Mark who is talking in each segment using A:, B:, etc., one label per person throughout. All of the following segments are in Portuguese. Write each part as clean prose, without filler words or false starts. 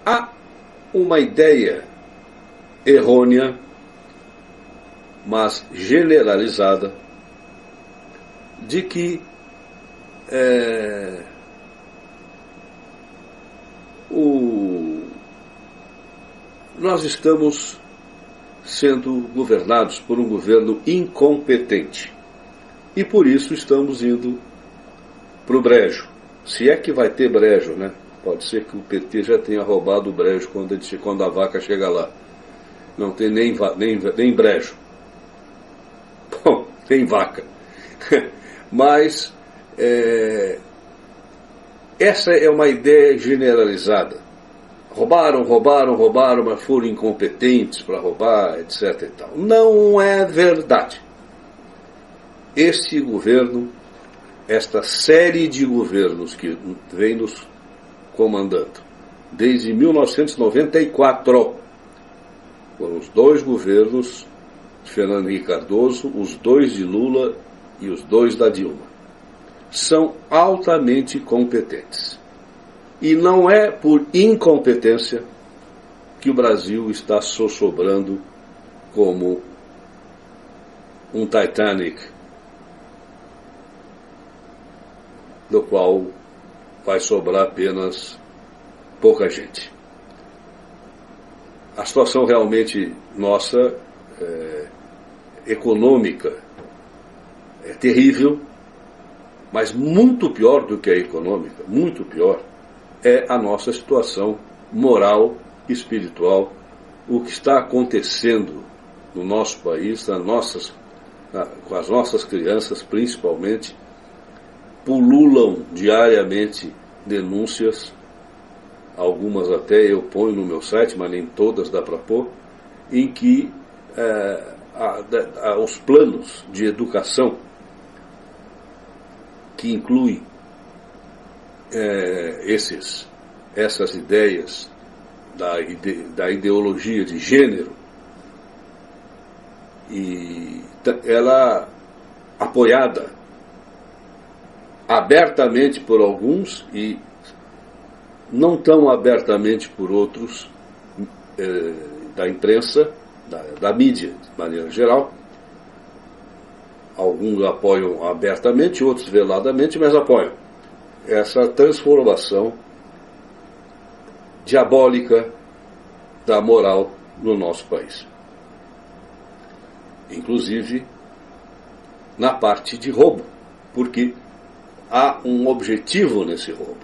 A: Há uma ideia errônea, mas generalizada, de que nós estamos sendo governados por um governo incompetente e por isso estamos indo para o brejo. Se é que vai ter brejo, né? Pode ser que o PT já tenha roubado o brejo quando a vaca chega lá. Não tem nem brejo. Bom, tem vaca. Mas essa é uma ideia generalizada. Roubaram, mas foram incompetentes para roubar, etc. e tal. Não é verdade. Este governo, esta série de governos que vem nos comandando desde 1994, foram os 2 governos de Fernando Henrique Cardoso, os 2 de Lula e os 2 da Dilma, são altamente competentes. E não é por incompetência que o Brasil está sossobrando como um Titanic, do qual vai sobrar apenas pouca gente. A situação realmente nossa, econômica, é terrível, mas muito pior do que a econômica, muito pior, é a nossa situação moral e espiritual. O que está acontecendo no nosso país, com as nossas crianças principalmente, pululam diariamente denúncias, algumas até eu ponho no meu site, mas nem todas dá para pôr, em que os planos de educação, que incluem essas ideias da ideologia de gênero, e ela apoiada abertamente por alguns e não tão abertamente por outros da imprensa, da mídia de maneira geral. Alguns apoiam abertamente, outros veladamente, mas apoiam essa transformação diabólica da moral no nosso país. Inclusive na parte de roubo, porque há um objetivo nesse roubo.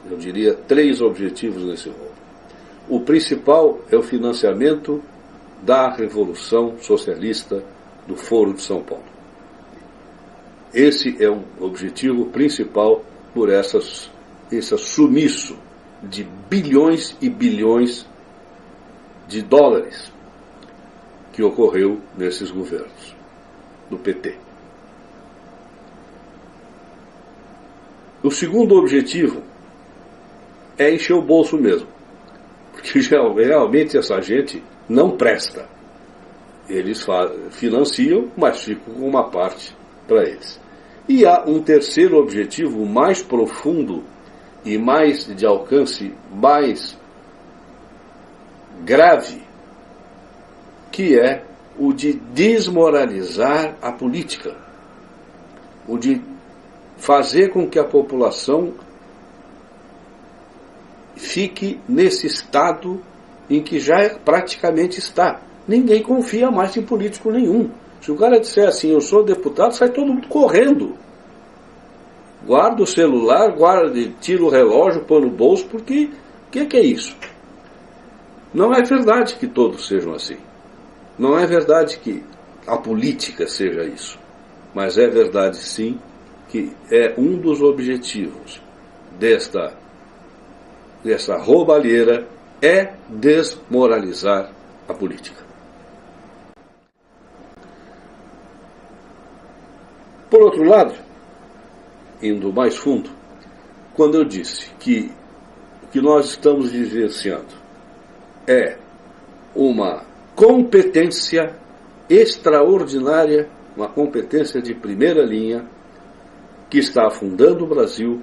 A: Eu diria três objetivos nesse roubo. O principal é o financiamento da Revolução Socialista do Foro de São Paulo. Esse é o objetivo principal por esse sumiço de bilhões e bilhões de dólares que ocorreu nesses governos do PT. O segundo objetivo é encher o bolso mesmo, porque realmente essa gente não presta. Eles financiam, mas ficam com uma parte para eles. E há um terceiro objetivo mais profundo e mais de alcance mais grave, que é o de desmoralizar a política, o de fazer com que a população fique nesse estado em que já praticamente está. Ninguém confia mais em político nenhum. Se o cara disser assim, eu sou deputado, sai todo mundo correndo. Guarda o celular, tira o relógio, põe no bolso, porque o que é isso? Não é verdade que todos sejam assim. Não é verdade que a política seja isso. Mas é verdade, sim, que é um dos objetivos dessa roubalheira é desmoralizar a política. Por outro lado, indo mais fundo, quando eu disse que o que nós estamos vivenciando é uma competência extraordinária, uma competência de primeira linha, que está afundando o Brasil,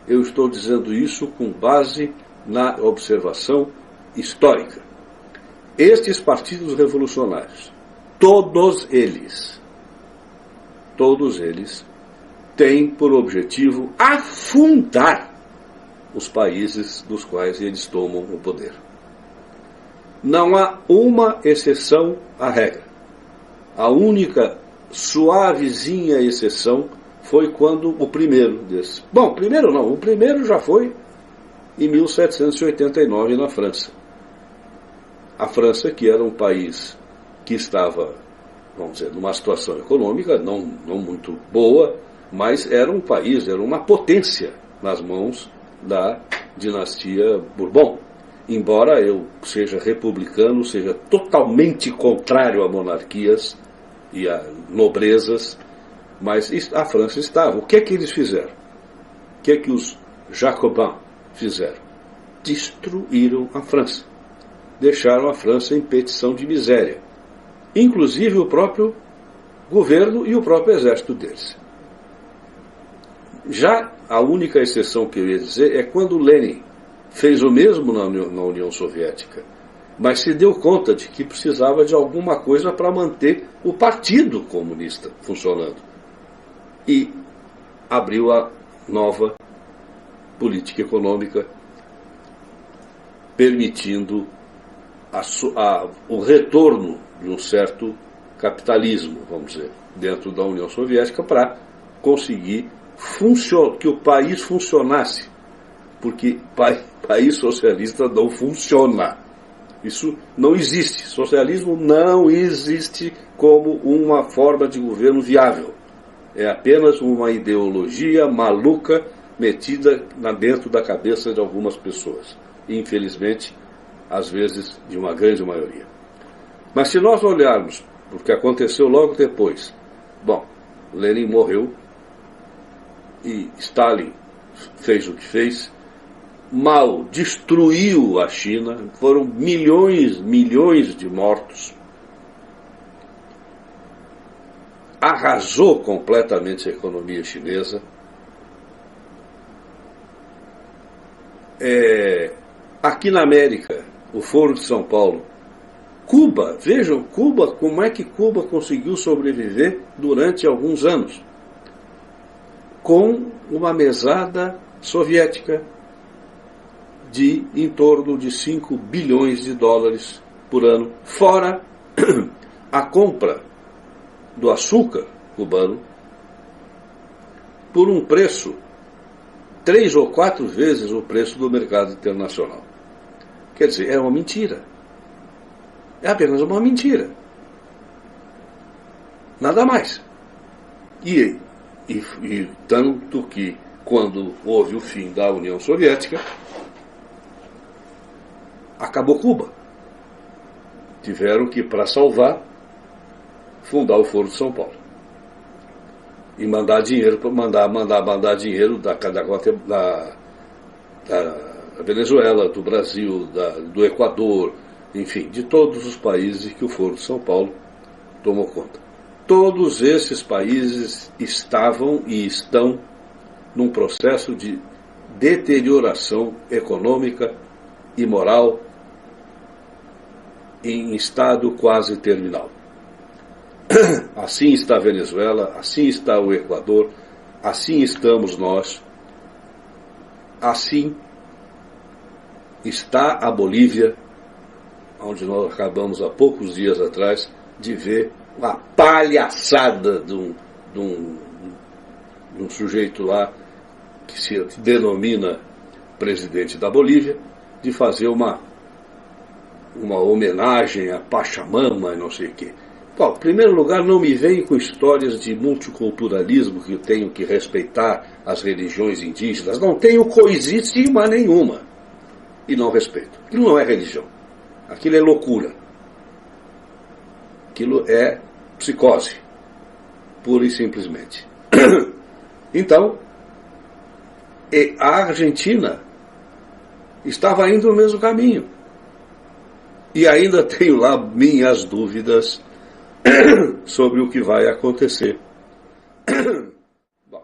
A: eu estou dizendo isso com base na observação histórica. Estes partidos revolucionários, todos eles, têm por objetivo afundar os países dos quais eles tomam o poder. Não há uma exceção à regra. A única suavezinha exceção foi quando o primeiro desses... Bom, primeiro não, o primeiro já foi em 1789 na França. A França, que era um país que estava, vamos dizer, numa situação econômica não muito boa, mas era um país, era uma potência nas mãos da dinastia Bourbon. Embora eu seja republicano, seja totalmente contrário a monarquias e a nobrezas, mas a França estava. O que é que eles fizeram? O que é que os Jacobins fizeram? Destruíram a França. Deixaram a França em petição de miséria. Inclusive o próprio governo e o próprio exército deles. Já a única exceção que eu ia dizer é quando Lenin fez o mesmo na União Soviética, mas se deu conta de que precisava de alguma coisa para manter o Partido Comunista funcionando. E abriu a nova política econômica, permitindo o retorno de um certo capitalismo, vamos dizer, dentro da União Soviética para conseguir que o país funcionasse. Porque país socialista não funciona. Isso não existe. Socialismo não existe como uma forma de governo viável. É apenas uma ideologia maluca metida dentro da cabeça de algumas pessoas. Infelizmente, às vezes, de uma grande maioria. Mas se nós olharmos o que aconteceu logo depois, bom, Lenin morreu e Stalin fez o que fez, Mao destruiu a China, foram milhões de mortos, arrasou completamente a economia chinesa. Aqui na América, o Foro de São Paulo, Cuba, vejam Cuba, como é que Cuba conseguiu sobreviver durante alguns anos, com uma mesada soviética de em torno de 5 bilhões de dólares por ano, fora a compra do açúcar cubano por um preço 3 ou 4 vezes o preço do mercado internacional. Quer dizer, é uma mentira. É apenas uma mentira. Nada mais. E tanto que, quando houve o fim da União Soviética, acabou Cuba. Tiveram que, para salvar, fundar o Foro de São Paulo. E mandar dinheiro mandar dinheiro da Venezuela, do Brasil, do Equador, enfim, de todos os países que o Foro de São Paulo tomou conta. Todos esses países estavam e estão num processo de deterioração econômica e moral em estado quase terminal. Assim está a Venezuela, assim está o Equador, assim estamos nós, assim está a Bolívia, onde nós acabamos há poucos dias atrás de ver uma palhaçada de um sujeito lá que se denomina presidente da Bolívia, de fazer uma homenagem a Pachamama e não sei o quê. Bom, em primeiro lugar, não me venha com histórias de multiculturalismo, que eu tenho que respeitar as religiões indígenas. Não tenho coisíssima nenhuma. E não respeito. Aquilo não é religião. Aquilo é loucura. Aquilo é psicose. Pura e simplesmente. Então, a Argentina estava indo no mesmo caminho. E ainda tenho lá minhas dúvidas sobre o que vai acontecer. Bom,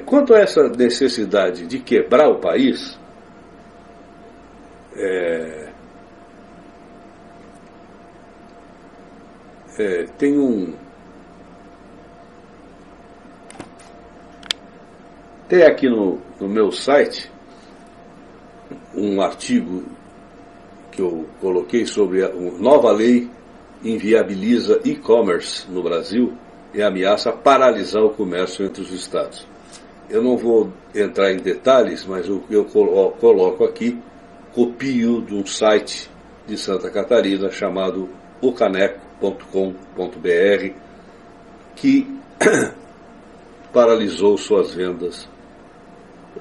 A: Quanto a essa necessidade de quebrar o país, tem aqui no meu site um artigo que eu coloquei sobre a nova lei inviabiliza e-commerce no Brasil e ameaça paralisar o comércio entre os estados. Eu não vou entrar em detalhes, mas o que eu coloco aqui, copio de um site de Santa Catarina chamado ocaneco.com.br, que paralisou suas vendas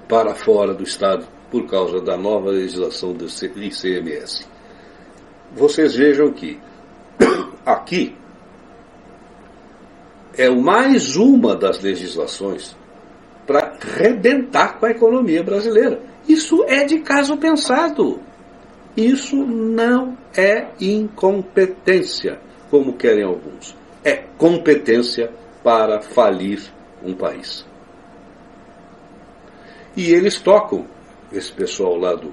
A: para fora do estado por causa da nova legislação do ICMS. Vocês vejam que aqui é mais uma das legislações para arrebentar com a economia brasileira. Isso é de caso pensado. Isso não é incompetência, como querem alguns. É competência para falir um país. E eles tocam, esse pessoal lá do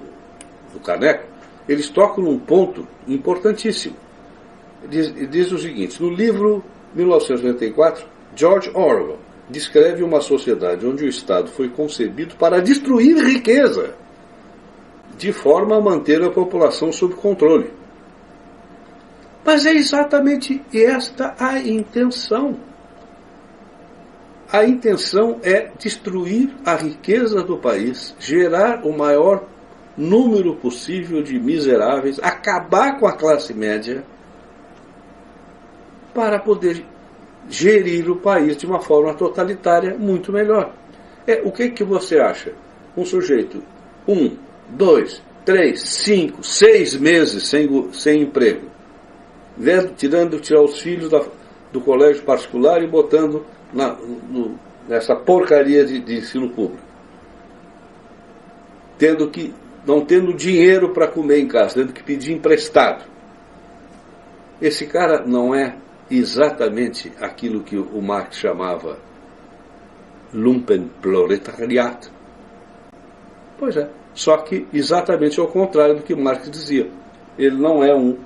A: Caneco, eles tocam num ponto importantíssimo. Diz o seguinte: no livro 1984, George Orwell descreve uma sociedade onde o Estado foi concebido para destruir riqueza, de forma a manter a população sob controle. Mas é exatamente esta a intenção. A intenção é destruir a riqueza do país, gerar o maior número possível de miseráveis, acabar com a classe média, para poder gerir o país de uma forma totalitária muito melhor. O que você acha? Um sujeito 1, 2, 3, 5, 6 meses sem emprego, tirar os filhos do colégio particular e botando nessa porcaria de ensino público, não tendo dinheiro para comer em casa, tendo que pedir emprestado. Esse cara não é exatamente aquilo que o Marx chamava Lumpenproletariat? Pois é, só que exatamente ao contrário do que Marx dizia. Ele não é um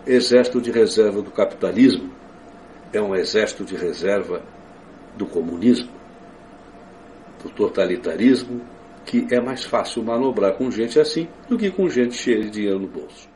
A: exército de reserva do capitalismo, é um exército de reserva do comunismo, do totalitarismo, que é mais fácil manobrar com gente assim do que com gente cheia de dinheiro no bolso.